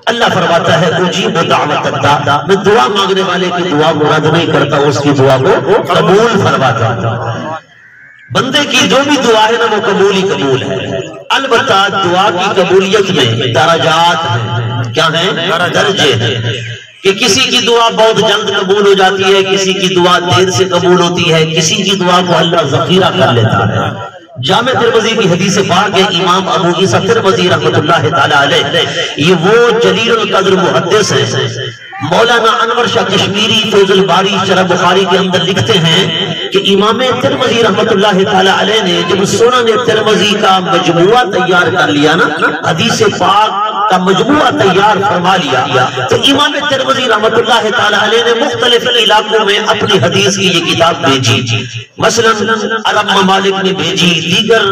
اللہ فرماتا ہے اجیب دعوت الداع، میں دعا مانگنے والے کی دعا مراد نہیں کرتا، اس کی دعا کو قبول فرماتا ہوں۔ بندے کی جو بھی دعا ہے نا وہ قبول ہی قبول ہے، البتہ دعا کی قبولیت میں درجات ہیں، کیا ہیں؟ درجے ہیں، کہ کسی کی دعا بہت جلد قبول ہو جاتی ہے، کسی کی دعا دیر سے قبول ہوتی ہے، کسی کی دعا کو اللہ ذخیرہ کر لیتا ہے۔ جامع ترمذی کی حدیث پاک ہے، امام ابو عیسیٰ ترمذی رحمۃ اللہ تعالی علیہ، یہ وہ جلیل القدر محدث ہیں، مولانا انور شاہ کشمیری فیض الباری شرح بخاری کے اندر لکھتے ہیں کہ امام ترمذی رحمۃ اللہ تعالی علیہ نے جب سنن ترمذی کا مجموعہ تیار کر لیا نا، حدیث پاک کا مجموعہ تیار فرما لیا، تو امام ترمذی رحمۃ اللہ تعالی علیہ نے مختلف علاقوں میں اپنی حدیث کی یہ کتاب بھیجی، مثلا عرب ممالک نے بھیجی، دیگر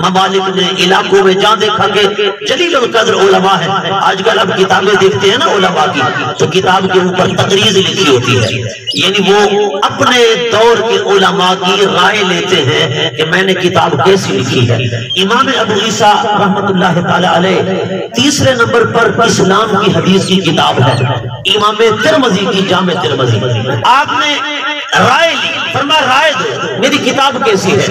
ممالک نے علاقوں میں جہاں دیکھا کہ جلیل القدر علماء ہیں۔ آج کل اب کتابیں دیکھتے ہیں نا علماء کی، تو کتاب کے اوپر تقریر لکھی ہوتی ہے، یعنی وہ اپنے دور کے علماء کی رائے لیتے ہیں کہ میں نے کتاب کیسی لکھی ہے۔ امام ابو عیسیٰ رحمۃ اللہ تعالی علیہ تیسرے نمبر پر اسلام کی حدیث کی کتاب ہے، امام ترمذی کی جامع ترمذی۔ آپ نے رائے لی، فرمایا رائے دو میری کتاب کیسی ہے،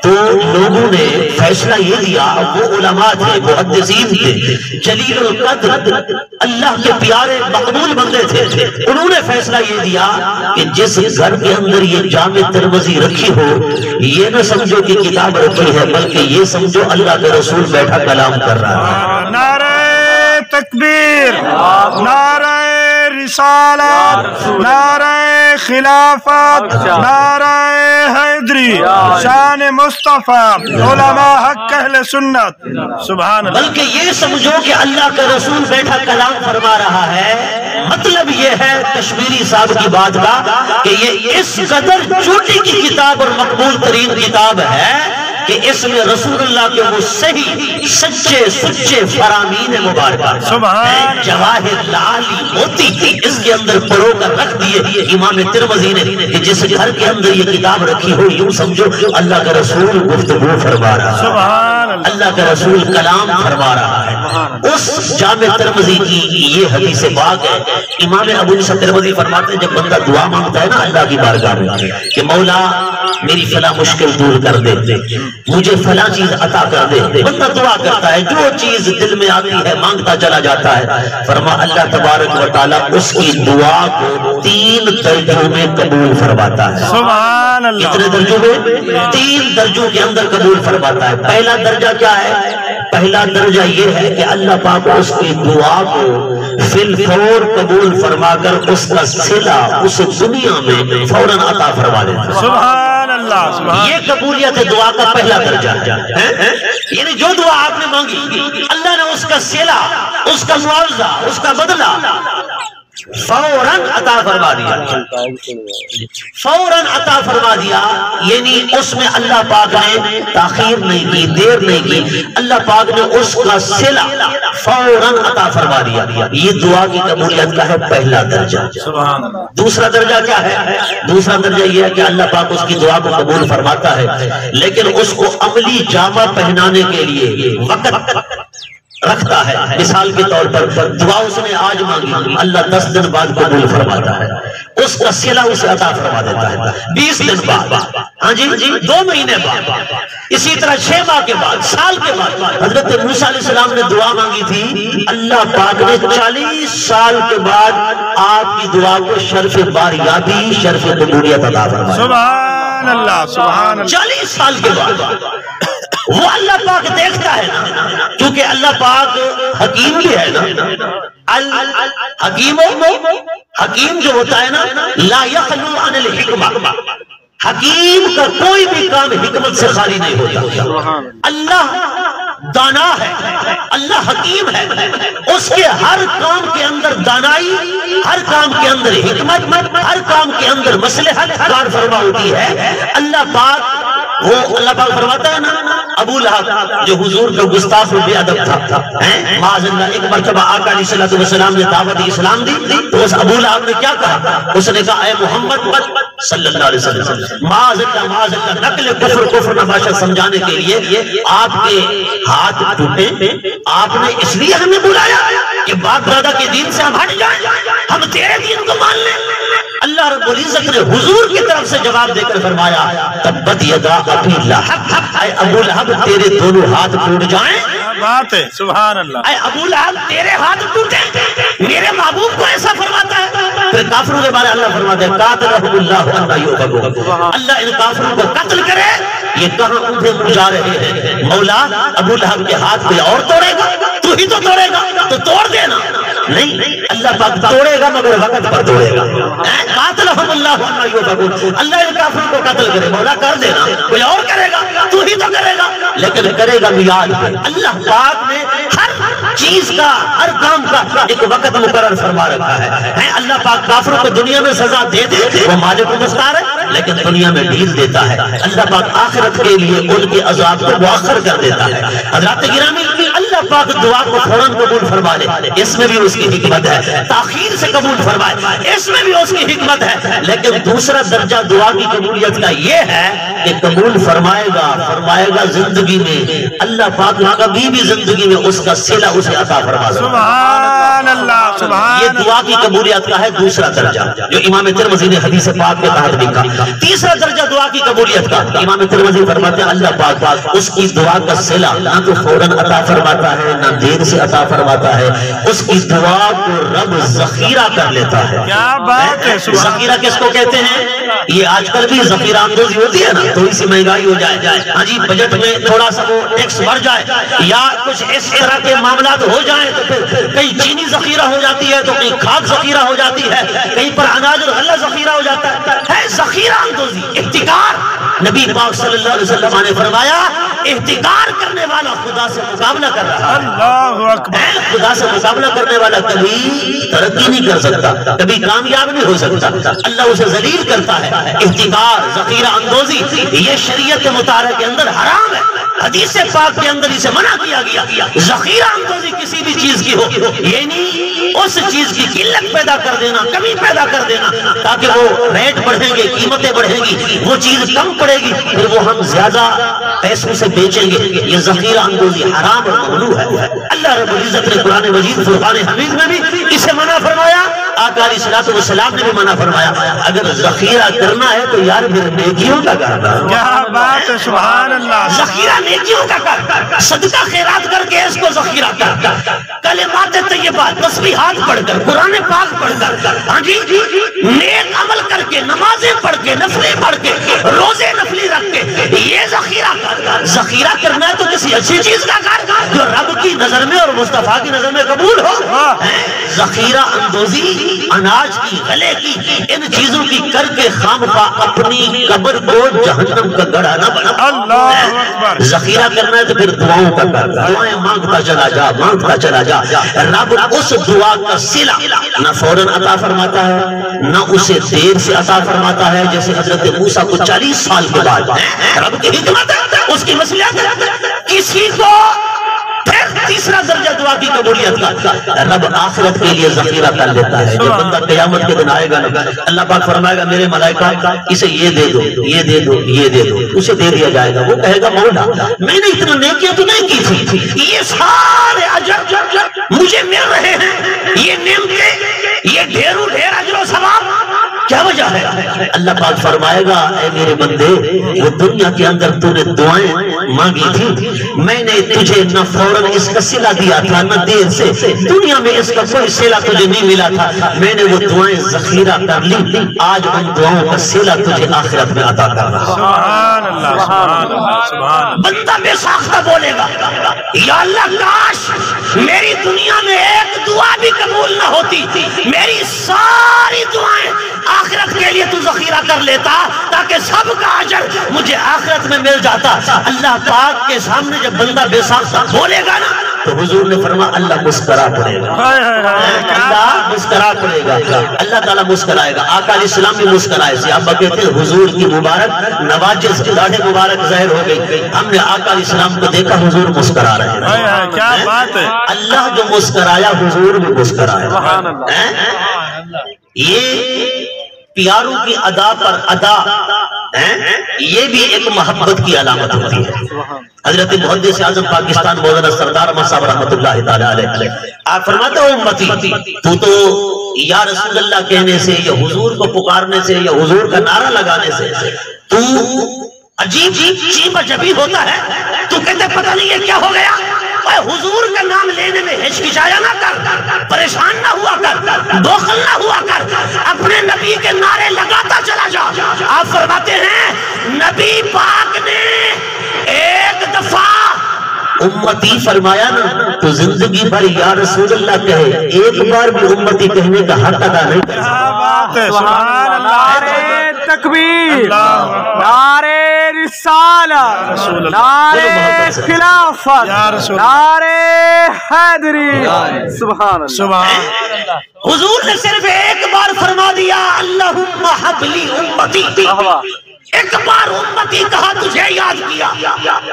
تو لوگوں نے فیصلہ یہ دیا، وہ علماء تھے، محدثین تھے، جلیل القدر اللہ کے پیارے مقبول بندے تھے، انہوں نے فیصلہ یہ دیا کہ جس گھر کے اندر یہ جامع ترمذی رکھی ہو، یہ نہ سمجھو کہ کتاب رکھی ہے، بلکہ یہ سمجھو اللہ کے رسول بیٹھا کلام کر رہا ہے۔ نعرہ تکبیر، نعرہ رسالت، نعرہ خلافت، نعرہ حیدری، شان مصطفیٰ، علماء حق اہل سنت، سبحان اللہ۔ بلکہ یہ سمجھو کہ اللہ کا رسول بیٹھا کلام فرما رہا ہے، مطلب یہ ہے کشمیری صاحب کی بات کا کہ یہ اس قدر چھوٹی کی کتاب اور مقبول ترین کتاب ہے کہ اس میں رسول اللہ کے وہ صحیح سچے سچے فرامین مبارکہ سبحان جواہر لالی موتی اس کے اندر پرو کر رکھ دیے امام ترمذی نے، کہ جس گھر کے اندر یہ کتاب رکھی ہو یوں سمجھو اللہ کا رسول گفتگو فرما رہا ہے، سبحان اللہ، اللہ کا رسول کلام فرما رہا ہے۔ اس جامع ترمذی کی یہ حدیث پاک ہے۔ امام ابو عیسیٰ ترمذی فرماتے ہیں جب بندہ دعا مانگتا ہے نا اللہ کی بارگاہ میں کہ مولا میری فلاں مشکل دور کر دے، مجھے فلاں چیز عطا کر دے، بندہ دعا کرتا ہے، جو چیز دل میں آتی ہے مانگتا چلا جاتا ہے، فرما اللہ تبارک و تعالیٰ اس کی دعا کو 3 درجوں میں قبول فرماتا ہے۔ سبحان اللہ، کتنے درجوں میں؟ 3 درجوں کے اندر قبول فرماتا ہے۔ پہلا درجہ کیا ہے؟ پہلا درجہ یہ ہے کہ اللہ پاک اس کی دعا کو فی الفور قبول فرما کر اس کا صلہ اس دنیا میں فوراً عطا فرما دیتا ہے۔ سبحان اللہ، سبحان یہ قبولیت دعا کا پہلا درجہ ہے، یعنی جو دعا آپ نے مانگی اللہ نے اس کا صلہ، اس کا معاوضہ، اس کا بدلہ فوراً عطا فرما دیا، فوراً عطا فرما دیا، یعنی اس میں اللہ پاک نے تاخیر نہیں کی، دیر نہیں کی، اللہ پاک نے اس کا صلہ فوراً عطا فرما دیا۔ یہ دعا کی قبولیت کا ہے پہلا درجہ۔ سبحان اللہ، دوسرا درجہ کیا ہے؟ دوسرا درجہ یہ ہے کہ اللہ پاک اس کی دعا کو قبول فرماتا ہے، لیکن اس کو عملی جامہ پہنانے کے لیے وقت رکھتا ہے۔ مثال کے طور پر دعا اس نے آج مانگی، اللہ 10 دن بعد قبول فرماتا ہے، اس کا صلہ اسے عطا فرما دیتا ہے 20 دن بعد، ہاں جی 2 مہینے بعد، اسی طرح 6 ماہ کے بعد، سال کے بعد۔ حضرت موسیٰ علیہ السلام نے دعا مانگی تھی، اللہ پاک نے 40 سال کے بعد آپ کی دعا کو شرف باریابی، شرف قبولیت عطا فرمایا۔ سبحان اللہ، سبحان اللہ، 40 سال کے بعد وہ اللہ پاک دیکھتا ہے نا، کیونکہ اللہ پاک حکیم بھی ہے نا، حکیم جو ہوتا ہے نا لا یخلو عن الحکمہ، حکیم کا کوئی بھی کام حکمت سے خالی نہیں ہوتا۔ اللہ دانا ہے، اللہ حکیم ہے، اس کے ہر کام کے اندر دانائی، ہر کام کے اندر حکمت، ہر کام کے اندر مصلحت کار فرما ہوتی ہے۔ اللہ پاک وہ اللہ پاک فرماتا ہے نا، ابو لہب جو حضور کا گستاخ و بے ادب تھا، معاذ اللہ، ایک مرتبہ آقا علیہ الصلوۃ والسلام نے دعوت اسلام دی، تو اس ابو لہب نے کیا کہا؟ اس نے کہا اے محمد صلی اللہ علیہ وسلم، معاذ اللہ نقل کفر نباشا سمجھانے کے لیے آپ کے ہاتھ ٹوٹے، آپ نے اس لیے ہمیں بلایا کہ باپ دادا کے دین سے ہم ہٹ جائیں، ہم تیرے دین کو مان لیں؟ اللہ رب العزت نے حضور کی طرف سے جواب دے کر فرمایا تبت یدا ابی لہب، اے ابو لہب تیرے دونوں ہاتھ ٹوٹ جائیں۔ بات ہے سبحان اللہ۔ اے ابو لہب تیرے ہاتھ ٹوٹیں، میرے محبوب کو ایسا فرماتا ہے۔ پھر کافروں کے بارے اللہ فرماتا ہے قاتلہم اللہ انا یؤفکون، اللہ ان کافروں کو قتل کرے، یہ کہاں انہیں جا رہے ہیں؟ مولا ابو لہب کے ہاتھ کوئی اور توڑے گا؟ تو ہی تو توڑے گا، تو توڑ دینا۔ نہیں، اللہ پاک توڑے گا مگر وقت پر توڑے گا۔ قاتلہم اللہ انا یؤفکون، اللہ ان کافروں کو قتل کرے، مولا کر دینا، کوئی اور کرے گا تو ہی تو کرے گا، لیکن کرے گا میعاد پہ۔ اللہ پاک نے ہر چیز کا، ہر کام کا ایک وقت مقرر فرما رکھا ہے۔ اللہ پاک کافروں کو دنیا میں سزا دے دے، وہ مالک مختار ہے، لیکن دنیا میں ڈھیل دیتا ہے۔ اللہ پاک آخرت کے لیے ان کے عذاب کو مؤخر کر دیتا ہے۔ حضرات گرامی، اللہ پاک دعا کو فوراً قبول فرما لے، اس میں بھی اس کی حکمت ہے۔ تاخیر سے قبول فرمائے، اس میں بھی اس کی حکمت ہے۔ لیکن دوسرا درجہ دعا کی قبولیت کا یہ ہے کہ قبول فرمائے گا زندگی میں، اللہ پاک کبھی بھی زندگی میں اس کا صلہ اسے عطا فرما دے۔ سبحان اللہ سبحان یہ دعا کی قبولیت کا ہے دوسرا درجہ، جو امام ترمذی نے حدیث پاک کے تحت لکھا۔ تیسرا درجہ دعا کی قبولیت کا، امام ترمذی فرماتے ہیں اللہ پاک اس کی دعا کا صلہ نہ تو فوراً عطا فرماتا ہے، نہ دیر سے عطا فرماتا ہے، اس کی دعا کو رب ذخیرہ کر لیتا ہے۔ کیا بات ہے سبحان۔ ذخیرہ کس کو کہتے ہیں؟ یہ آج کل بھی ذخیرہ اندوزی ہوتی ہے نا، تھوڑی سی مہنگائی ہو جائے، ہاں جی بجٹ میں تھوڑا سا وہ ٹیکس بڑھ جائے، یا کچھ اس طرح کے معاملات ہو جائیں تو پھر کہیں چینی ذخیرہ ہو جاتی ہے، تو کہیں کھاد ذخیرہ ہو جاتی ہے، کہیں پر اناج اور غلہ ذخیرہ ہو جاتا ہے ذخیرہ اندوزی، احتکار۔ نبی پاک صلی اللہ علیہ وسلم نے فرمایا احتکار کرنے والا خدا سے مقابلہ کر رہا ہے۔ اللہ اکبر۔ خدا سے مقابلہ کرنے والا کبھی ترقی نہیں کر سکتا، کبھی کامیاب نہیں ہو سکتا، اللہ اسے ذلیل کرتا ہے۔ احتکار، ذخیرہ اندوزی، یہ شریعت مطالعہ کے اندر حرام ہے، حدیث پاک کے اندر اسے منع کیا گیا۔ ذخیرہ اندوزی کسی بھی چیز کی ہو، یہ نہیں اس چیز کی قلت پیدا کر دینا، کمی پیدا کر دینا تاکہ وہ ریٹ بڑھیں گے، قیمتیں بڑھیں گی، وہ چیز کم پڑے گی، پھر وہ ہم زیادہ پیسوں سے بیچیں گے۔ یہ ذخیرہ اندوزی حرام اور ممنوع ہے۔ اللہ رب العزت نے قرآن مجید فرقان حمید میں بھی اسے منع فرمایا، آقا علیہ الصلوۃ والسلام نے بھی منع فرمایا۔ اگر ذخیرہ کرنا ہے تو یار پھر نیکیوں کا کرنا۔ کیا بات ہے سبحان اللہ۔ ذخیرہ نیکیوں کا کر، صدقہ خیرات کر کے اس کو ذخیرہ کر، کلمات طیبات، تسبیحات پڑھ کر، قرآن پاک پڑھ کر، ہاں جی نیک عمل کر کے، نمازیں پڑھ کے، نفلیں پڑھ کے، روزے نفلی رکھ کے، یہ ذخیرہ کر۔ ذخیرہ کرنا ہے تو کسی اچھی چیز کا کر جو رب کی نظر میں اور مصطفیٰ کی نظر میں قبول ہو۔ ذخیرہ اندوزی اناج کی، غلے کی، ان چیزوں کی کر کے خامخواہ اپنی قبر کو جہنم کا گڑھا نہ بنا۔ اللہ اکبر۔ ذخیرہ کرنا ہے تو پھر دعاؤں کا کر، دعائیں مانگتا چلا جا، مانگتا چلا جا۔ رب اس دعا کا صلہ نہ فوراً عطا فرماتا ہے، نہ اسے دیر سے عطا فرماتا ہے، جیسے حضرت موسیٰ کو 40 سال کے بعد۔ رب کی حکمت ہے، اس کی مصلحت ہے۔ کسی کو پھر تیسرا درجہ دعا کی قبولیت کا، رب آخرت کے لیے ذخیرہ کر لیتا ہے۔ جب بندہ قیامت کے دن آئے گا نا، اللہ پاک فرمائے گا میرے ملائکہ اسے یہ دے دو، یہ دے دو، یہ دے دو، اسے دے دیا جائے گا۔ وہ کہے گا مولا میں نے اتنا نیکیاں تو نہیں کی تھی، یہ سارے اجر مجھے مل رہے ہیں، یہ نعمتیں، یہ ڈھیروں ڈھیر اجر و ثواب، کیا وجہ ہے؟ اللہ پاک فرمائے گا اے میرے بندے، وہ دنیا کے اندر تو نے دعائیں مانگی تھی، میں نے تجھے نہ فوراً اس کا صلہ دیا تھا نہ دیر سے، دنیا میں اس کا کوئی صلہ تجھے نہیں ملا تھا، میں نے وہ دعائیں ذخیرہ کر لی، آج ان دعاؤں کا صلہ تجھے آخرت میں عطا کر رہا۔ سبحان اللہ سبحان اللہ سبحان۔ بندہ بے ساختہ بولے گا یا اللہ کاش میری دنیا میں ایک دعا بھی قبول نہ ہوتی، میری ساری دعائیں آخرت کے لیے تو ذخیرہ کر لیتا تاکہ سب کا اجر مجھے آخرت میں مل جاتا۔ اللہ پاک کے سامنے جب بندہ بے ساختہ بولے گا نا تو حضور نے فرمایا اللہ مسکرا پڑے گا، اللہ مسکرا پڑے گا، اللہ تعالیٰ مسکرائے گا۔ آقا علیہ السلام بھی مسکرائے، صحابہ کہتے ہیں حضور کی مبارک نواجز داڑھی مبارک ظاہر ہو گئی، ہم نے آقا علیہ السلام کو دیکھا حضور مسکرا رہے ہیں۔ کیا بات ہے۔ اللہ جو مسکرایا حضور بھی مسکرایا۔ یہ پیاروں کی ادا پر ادا یہ بھی ایک محبت کی علامت ہوتی ہے۔ حضرت محدث اعظم پاکستان مولانا سردار احمد صاحب رحمۃ اللہ تعالی علیہ آپ فرماتے ہو امتی تو یا رسول اللہ کہنے سے یا حضور کو پکارنے سے یا حضور کا نعرہ لگانے سے تو عجیب چیب جبی ہوتا ہے، تو کہتے پتہ نہیں یہ کیا ہو گیا، اے حضور کا نام لینے میں ہچکچایا نہ کر، پریشان نہ ہوا کر، بخل نہ ہوا کر، اپنے نبی کے نعرے لگاتا چلا جا۔ آپ فرماتے ہیں نبی پاک نے ایک دفعہ امتی فرمایا نا تو زندگی بھر یا رسول اللہ کہے، ایک بار بھی امتی کہنے کا حق ادا نہیں کر سکتا۔ سبحان اللہ، نعرے تکبیر، نعرے رسالت، نعرے خلافت، نعرے حیدری، سبحان اللہ سبحان اللہ۔ حضور نے صرف ایک بار فرما دیا اللہم حبلی امتی، ایک بار امتی کہا، تجھے یاد کیا،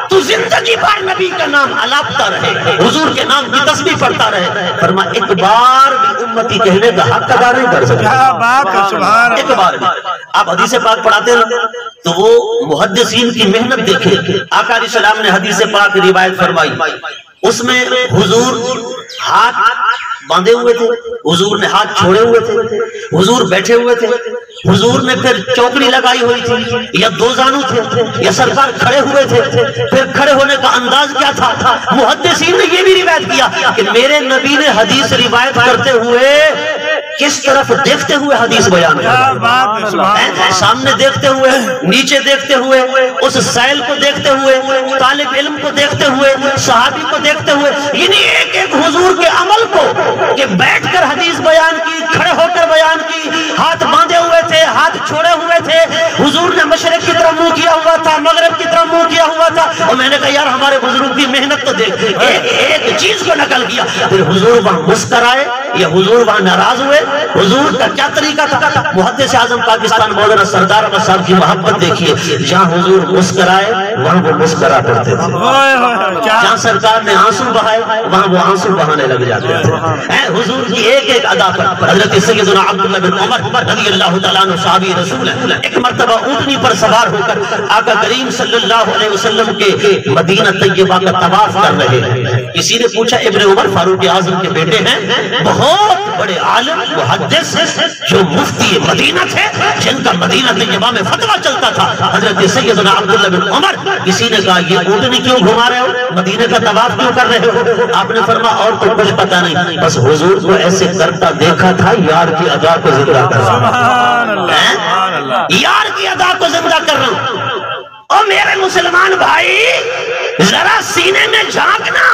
تو زندگی بھر نبی کا نام الاپتا رہے، حضور کے نام کی تسبیح پڑھتا رہے، فرما ایک بار بھی امتی کہنے کا حق ادا نہیں کر سکتا۔ کیا بات ہے، سبحان ایک بار بھی۔ آپ حدیث پاک پڑھاتے ہیں تو وہ محدثین کی محنت دیکھیں، آقا علیہ السلام نے حدیث پاک روایت فرمائی، اس میں حضور ہاتھ باندھے ہوئے تھے، حضور نے ہاتھ چھوڑے ہوئے تھے، حضور بیٹھے ہوئے تھے، حضور نے پھر چوکڑی لگائی ہوئی تھی، یا دو زانو تھے، یا سرکار کھڑے ہوئے تھے، پھر کھڑے ہونے کا انداز کیا تھا۔ محدثین نے یہ بھی روایت کیا کہ میرے نبی نے حدیث روایت کرتے ہوئے کس طرف دیکھتے ہوئے حدیث بیان کیا، سامنے دیکھتے ہوئے، نیچے دیکھتے ہوئے، اس سائل کو دیکھتے ہوئے، طالب علم کو دیکھتے ہوئے، صحابی کو دیکھتے ہوئے، یعنی ایک ایک حضور کے عمل کو کہ بیٹھ کر حدیث بیان کی، کھڑے ہو کر بیان کی، ہاتھ باندھے ہوئے تھے، ہاتھ چھوڑے ہوئے تھے، حضور نے مشرق کی طرف منہ کیا ہوا تھا، مغرب کی طرف منہ کیا ہوا تھا، اور میں نے کہا یار ہمارے بزرگ کی محنت تو دیکھ، ایک چیز کو نقل کیا، پھر حضور وہاں مسکرائے یا حضور وہاں ناراض ہوئے، حضور کا کیا طریقہ تھا۔ محدث اعظم پاکستان مولانا سردار احمد صاحب کی محبت دیکھیے، جہاں حضور مسکرائے وہاں وہ مسکرا کرتے تھے، جہاں سرکار نے آنسو بہائے وہاں وہ آنسو بہانے لگ جاتے تھے۔ حضور کی ایک ایک ادا پر حضرت سیدنا عبداللہ بن عمر رضی اللہ تعالیٰ عنہ صحابی رسول ہے، ایک مرتبہ اونٹنی پر سوار ہو کر آقا کریم صلی اللہ علیہ وسلم کے مدینہ طیبہ کا طواف کر رہے ہیں۔ کسی نے پوچھا ابن عمر فاروق اعظم کے بیٹے ہیں، بہت بڑے عالم محدث جو مفتی مدینہ تھے، جن کا مدینہ طیبہ میں فتویٰ چلتا تھا، حضرت سیدنا عبداللہ بن عمر، کسی نے کہا یہ اونٹنی کیوں گھما رہے ہو، مدینہ کا طواف کیوں کر رہے ہو؟ آپ نے فرمایا اور تو کچھ پتا نہیں، بس حضور کو ایسے کرتا دیکھا تھا، یار کی ادا کو زندہ کر رہا ہوں، یار کی ادا کو زندہ کر رہا ہوں۔ اور میرے مسلمان بھائی ذرا سینے میں جھانکنا،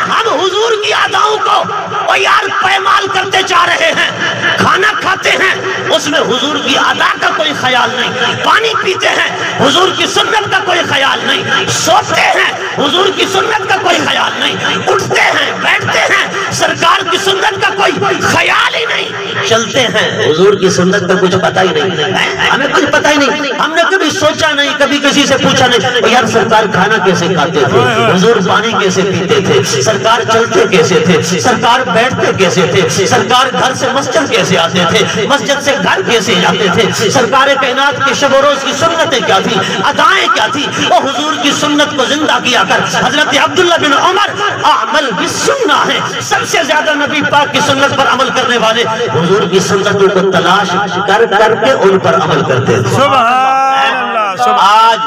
ہم حضور کی اداؤں کو یار پیمال کرتے جا رہے ہیں، کھانا کھاتے ہیں اس میں حضور کی ادا کا کوئی خیال نہیں، پانی پیتے ہیں حضور کی سنت کا کوئی خیال نہیں، سوتے ہیں حضور کی سنت کا کوئی خیال نہیں، اٹھتے ہیں بیٹھتے ہیں سرکار کی سنت کا کوئی خیال ہی نہیں، چلتے ہیں حضور کی سنت کا کچھ پتہ ہی نہیں، ہمیں کچھ پتہ ہی نہیں، ہم نے کبھی سوچا نہیں، کبھی کسی سے پوچھا نہیں یار سرکار کھانا کیسے کھاتے تھے، حضور پانی کیسے پیتے تھے، سرکار چلتے کیسے تھے، سرکار بیٹھتے کیسے تھے، سرکار گھر سے مسجد کیسے آتے تھے، مسجد سے گھر کیسے جاتے تھے، سرکار کائنات کی شب و روز کی سنتیں کیا تھی، ادائیں کیا تھی، وہ حضور کی سنت کو زندہ کیا کر حضرت عبداللہ بن عمر اعمل بالسنہ ہے، سب سے زیادہ نبی پاک کی سنت پر عمل کرنے والے حضور کی سنتوں کو تلاش کر کر کے ان پر عمل کرتے تھے۔ سبحان اللہ۔ آج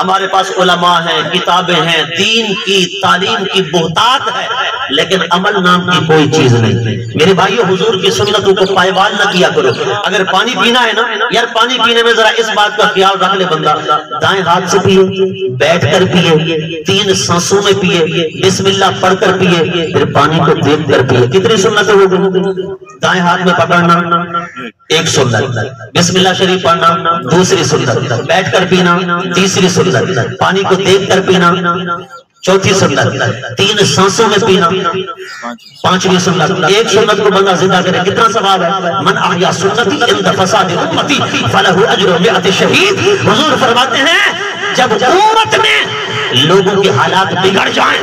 ہمارے پاس علماء ہیں، کتابیں ہیں، دین کی تعلیم کی بہتات ہے، لیکن عمل نام کی کوئی چیز نہیں۔ میرے بھائیو حضور کی سنتوں کو پائیوال نہ کیا کرو۔ اگر پانی پینا ہے نا یار، پانی پینے میں ذرا اس بات کا خیال رکھ لے بندہ، دائیں ہاتھ سے پیے، بیٹھ کر پیے، 3 سانسوں میں پیے، بسم اللہ پڑھ کر پیے، پھر پانی کو دیکھ کر پیے۔ کتنی سنتیں ہو گئی؟ دائیں ہاتھ میں پکڑنا ایک سنت، بسم اللہ شریف پڑھنا دوسری سنت، بیٹھ کر پینا تیسری سنت، پانی کو دیکھ کر پینا چوتھی سنت، 3 سانسوں میں پینا 5ویں سنت۔ ایک سنت کو بندہ زندہ کرے کتنا ثواب ہے؟ من احیا سنتی عند فساد امتی فلہ اجر 100 شہید۔ حضور فرماتے ہیں جب امت میں لوگوں کے حالات بگڑ جائیں،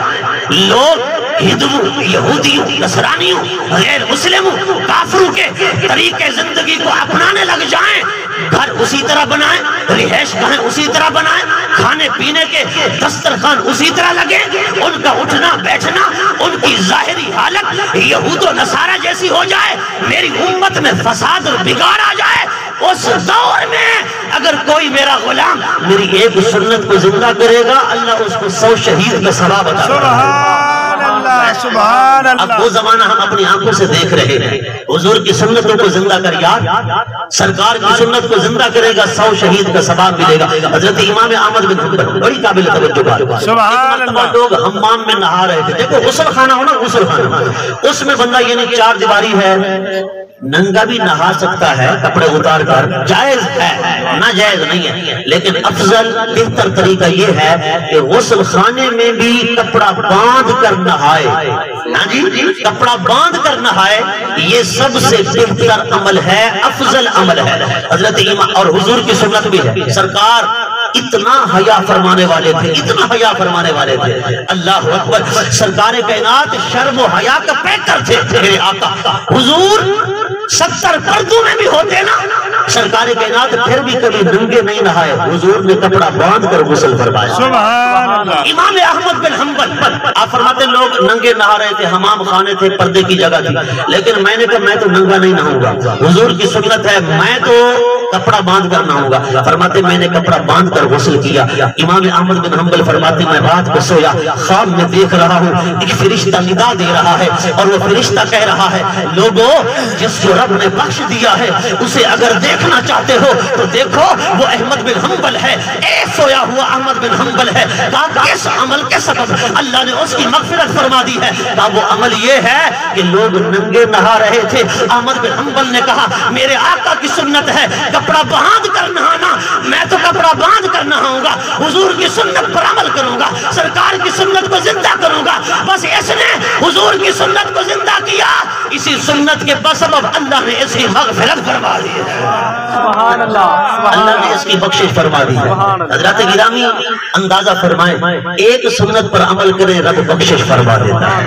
لوگ ہندوؤں، یہودیوں، نصرانیوں، غیر مسلموں، کافروں کے طریقے زندگی کو اپنانے لگ جائیں، گھر اسی طرح بنائیں، رہائش گاہیں اسی طرح بنائیں، کھانے پینے کے دسترخوان اسی طرح لگے، ان کا اٹھنا بیٹھنا، ان کی ظاہری حالت یہود و نصارہ جیسی ہو جائے، میری امت میں فساد اور بگاڑ آ جائے، اس دور میں اگر کوئی میرا غلام میری ایک سنت کو زندہ کرے گا، اللہ اس کو 100 شہید کا ثواب عطا کرے گا۔ سبحان اللہ، سبحان اب اللہ۔ وہ زمانہ ہم اپنی آنکھوں سے دیکھ رہے ہیں، حضور کی سنتوں کو زندہ کر یار، سرکار کی سنت کو زندہ کرے گا 100 شہید کا ثواب ملے گا۔ حضرت امام احمد بن حنبل بڑی قابل توجہ بات، سبحان اللہ۔ لوگ حمام میں نہا رہے تھے، دیکھو غسل خانہ ہو نا، غسل خانہ، اس میں بندہ یعنی 4 دیواری ہے، ننگا بھی نہا سکتا ہے کپڑے اتار کر، جائز ہے، ناجائز نہیں ہے، لیکن افضل بہتر طریقہ یہ ہے کہ غسل خانے میں بھی کپڑا باندھ کر نہائے، ہاں جی، کپڑا باندھ کر نہائے، یہ سب سے بہتر عمل ہے، افضل عمل ہے۔ حضرت امام اور حضور کی سنت بھی ہے، سرکار اتنا حیا فرمانے والے تھے، اتنا حیا فرمانے والے تھے، اللہ اکبر، سرکار کائنات شرم و حیا کا پیکر تھے میرے آقا حضور، 70 پردوں میں بھی ہوتے نا، سرکار کائنات پھر بھی کبھی ننگے نہیں نہائے، حضور نے کپڑا باندھ کر غسل فرمایا۔ سبحان اللہ۔ امام احمد بن حنبل آپ فرماتے لوگ ننگے نہا رہے تھے، حمام خانے تھے، پردے کی جگہ تھی، لیکن میں نے کہا میں تو ننگا نہیں نہاؤں گا، حضور کی سنت ہے، میں تو کپڑا باندھ کر نہاؤں گا۔ فرماتے میں نے کپڑا باندھ کر غسل کیا۔ امام احمد بن حنبل فرماتے میں رات کو سویا، خواب میں دیکھ رہا ہوں ایک فرشتہ ندا دے رہا ہے، اور وہ فرشتہ کہہ رہا ہے لوگوں جس کو رب نے بخش دیا ہے اسے اگر دیکھنا چاہتے ہو تو دیکھو، وہ احمد بن حنبل ہے، ایک سویا ہوا احمد بن حنبل ہے۔ کہا کس عمل کے سبب اللہ نے اس کی مغفرت فرما دی ہے؟ کہا وہ عمل یہ ہے کہ لوگ ننگے نہا رہے تھے، احمد بن حنبل نے کہا میرے آقا کی سنت ہے کپڑا باندھ کر نہانا، میں تو کپڑا باندھ کر نہاؤں گا، حضور کی سنت پر عمل کروں گا، سرکار کی سنت کو زندہ کروں گا۔ بس اس نے حضور کی سنت کو زندہ کیا، اسی سنت کے بسبب اللہ نے اس کی مغفرت فرما دی ہے، سبحان اللہ، اللہ نے اس کی بخشش فرما دی ہے۔ حضرات گرامی اندازہ فرمائیں، ایک سنت پر عمل کرے رب بخشش فرما دیتا ہے۔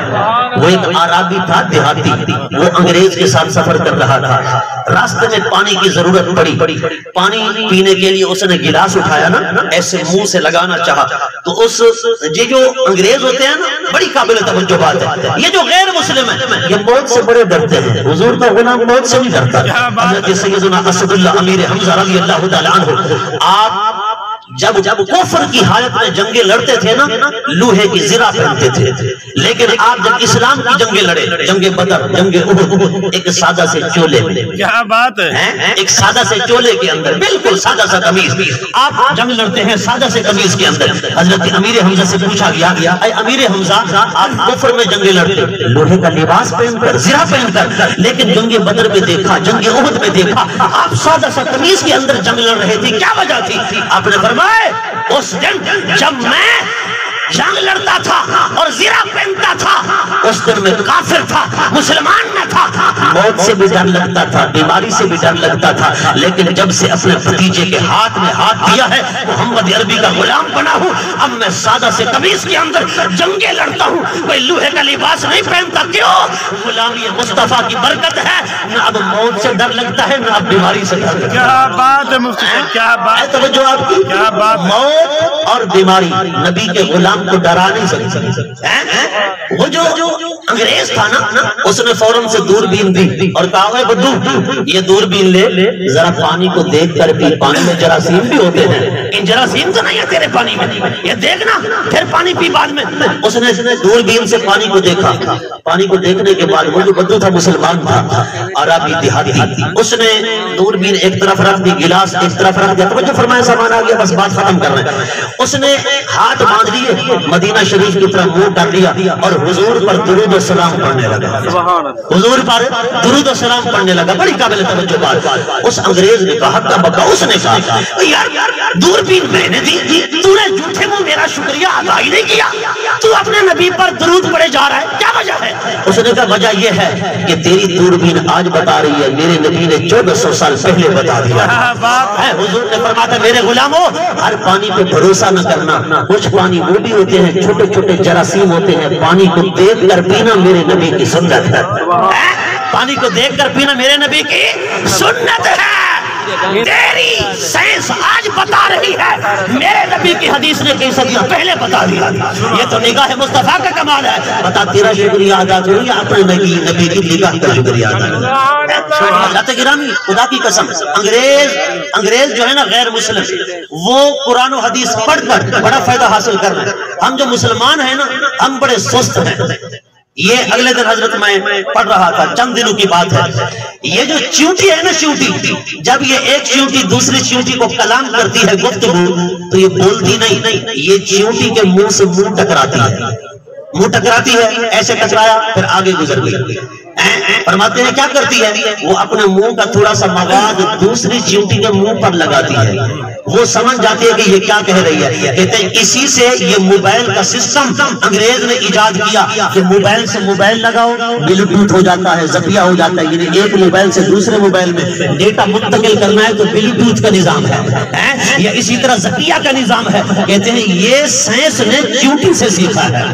وہ ایک عربی تھا دیہاتی، وہ انگریز کے ساتھ سفر کر رہا تھا، راستے میں پانی کی ضرورت پڑی، پانی پینے کے لیے اس نے گلاس اٹھایا نا، ایسے منہ سے لگانا چاہا تو یہ جو انگریز ہوتے ہیں نا، بڑی قابل توجہ بات ہے، یہ جو غیر مسلم ہے یہ موت سے بڑے ڈرتے ہیں، حضور کا غلام موت سے نہیں ڈرتا۔ حضرت سیدنا اسد اللہ امیر حمزہ رضی اللہ تعالی عنہ، آپ جب کفر کی حالت میں جنگیں لڑتے تھے نا، لوہے کی زرہ پہنتے تھے، لیکن آپ جب اسلام کی جنگیں لڑے، جنگ بدر، جنگ احد، ایک سادہ سے چولے میں، کیا بات ہے، ایک سادہ سے چولے کے اندر، بالکل سادہ سا قمیض، آپ جنگ لڑتے ہیں سادہ سے قمیض کے اندر۔ حضرت امیر حمزہ سے پوچھا گیا اے امیر حمزہ، آپ کفر میں جنگیں لڑتے لوہے کا لباس پہن کر، زرہ پہن کر، لیکن جنگ بدر میں دیکھا، جنگ احد میں دیکھا آپ سادہ سا قمیض کے اندر جنگ لڑ رہے تھے، کیا وجہ تھی؟ آپ نے فرمایا اس دن جب میں جنگ لڑتا تھا اور زرہ پہنتا تھا، اس دن میں کافر تھا، مسلمان نہ تھا، موت سے بھی ڈر لگتا تھا، بیماری سے بھی ڈر لگتا تھا، لیکن جب سے اپنے بھتیجے کے ہاتھ میں ہاتھ دیا ہے، محمد عربی کا غلام بنا ہوں، اب میں سادہ سے قمیض کے اندر جنگیں لڑتا ہوں، کوئی لوہے کا لباس نہیں پہنتا۔ کیوں؟ غلامی مصطفیٰ کی برکت ہے، نہ اب موت سے ڈر لگتا ہے، نہ اب بیماری سے ڈر لگتا ہے۔ کیا بات ہے مفتی صاحب، کیا بات، توجہ آپ کی، کیا بات، موت اور بیماری نبی کے غلام کو ڈرا نہیں سکتی۔ وہ جو انگریز تھا نا، اس نے فوراً سے دوربین دی اور کہا اے بدو یہ دوربین لے، ذرا پانی کو دیکھ کر بھی، پانی میں جراثیم بھی ہوتے ہیں، ان جراثیم تو نہیں ہے تیرے پانی میں، یہ دیکھنا پھر پانی پی بعد میں۔ اس نے دوربین سے پانی کو دیکھا، پانی کو دیکھنے کے بعد وہ جو بدو تھا مسلمان تھا، عربی دیہاتی، اس نے دوربین ایک طرف رکھ دی، گلاس ایک طرف رکھ دیا، توجہ فرمائے سامان آ گیا، بس بات ختم کر رہے ہیں۔ اس نے ہاتھ باندھ لیے، مدینہ شریف کی طرف منہ کر لیا اور حضور پر درود و و سلام پڑھنے لگا، حضور پر درود و سلام پڑھنے لگا. بڑی قابل توجہ بات. اس انگریز نے کہا ہکا بکا، اس نے کہا یار دوربین میں نے دی، تو نے جھوٹے منہ میرا شکریہ ادا ہی نہیں کیا، تو اپنے نبی پر درود پڑھے جا رہا ہے، کیا وجہ ہے؟ اس نے کہا وجہ یہ ہے کہ تیری دوربین آج بتا رہی ہے، میرے نبی نے 1400 سال پہلے بتا دیا ہے. حضور نے فرمایا میرے غلاموں ہر پانی پہ بھروسہ نہ کرنا، کچھ پانی وہ بھی ہوتے ہیں چھوٹے چھوٹے جراثیم ہوتے ہیں، پانی کو دیکھ کر پینا میرے نبی کی سنت ہے. پانی کو دیکھ کر پینا میرے نبی کی سنت ہے. تیری سائنس آج بتا رہی ہے، میرے نبی کی حدیث نے کئی صدیاں پہلے بتا دیا. یہ تو نگاہ مصطفیٰ کا کمال ہے. بتا تیرا شکریہ ادا کروں یا اپنے نبی کی نگاہ کا شکریہ ادا کروں؟ حضرت گرامی خدا کی قسم، انگریز جو ہے نا غیر مسلم، وہ قرآن و حدیث پڑھ کر بڑا فائدہ حاصل کر رہے ہیں. ہم جو مسلمان ہیں نا ہم بڑے سست ہیں. یہ اگلے دن حضرت میں پڑھ رہا تھا، چند دنوں کی بات ہے. یہ جو چیونٹی ہے نا چیونٹی، جب یہ ایک چیونٹی دوسری چیونٹی کو کلام کرتی ہے گفتگو تو یہ بولتی نہیں، یہ چیونٹی کے منہ سے منہ ٹکراتی ہے. منہ ٹکراتی ہے، ایسے ٹکرایا پھر آگے گزر گئی. فرماتے ہیں کیا کرتی ہے؟ وہ اپنے منہ کا تھوڑا سا مواد دوسری چیونٹی کے منہ پر لگاتی ہے. وہ سمجھ جاتی ہے کہ یہ کیا کہہ رہی ہے. کہتے ہیں اسی سے یہ موبائل کا سسٹم انگریز نے ایجاد کیا کہ موبائل سے موبائل لگاؤ بلوٹوتھ ہو جاتا ہے، زپیہ ہو جاتا ہے. یعنی ایک موبائل سے دوسرے موبائل میں ڈیٹا منتقل کرنا ہے تو بلوٹوتھ کا نظام ہے، یا اسی طرح زپیہ کا نظام ہے. کہتے ہیں یہ سائنس نے چیونٹی سے سیکھا ہے،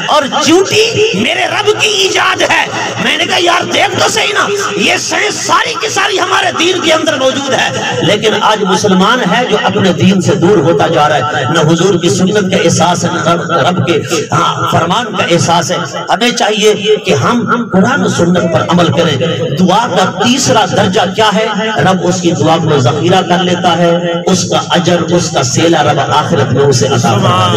اور چیونٹی میرے رب کی ایجاد ہے. میں نے کہا یار دیکھ تو صحیح نا، یہ سائنس ساری کی ساری ہمارے دین کے اندر موجود ہے. لیکن آج مسلمان ہے جو اپنے دین سے دور ہوتا جا رہا ہے. نہ حضور کی سنت کا احساس ہے، نہ رب کے فرمان کا احساس ہے. ہمیں چاہیے کہ ہم قرآن و سنت پر عمل کریں. دعا کا تیسرا درجہ کیا ہے؟ رب اس کی دعا کو ذخیرہ کر لیتا ہے، اس کا اجر، اس کا صلہ رب آخرت میں اسے عطا فرما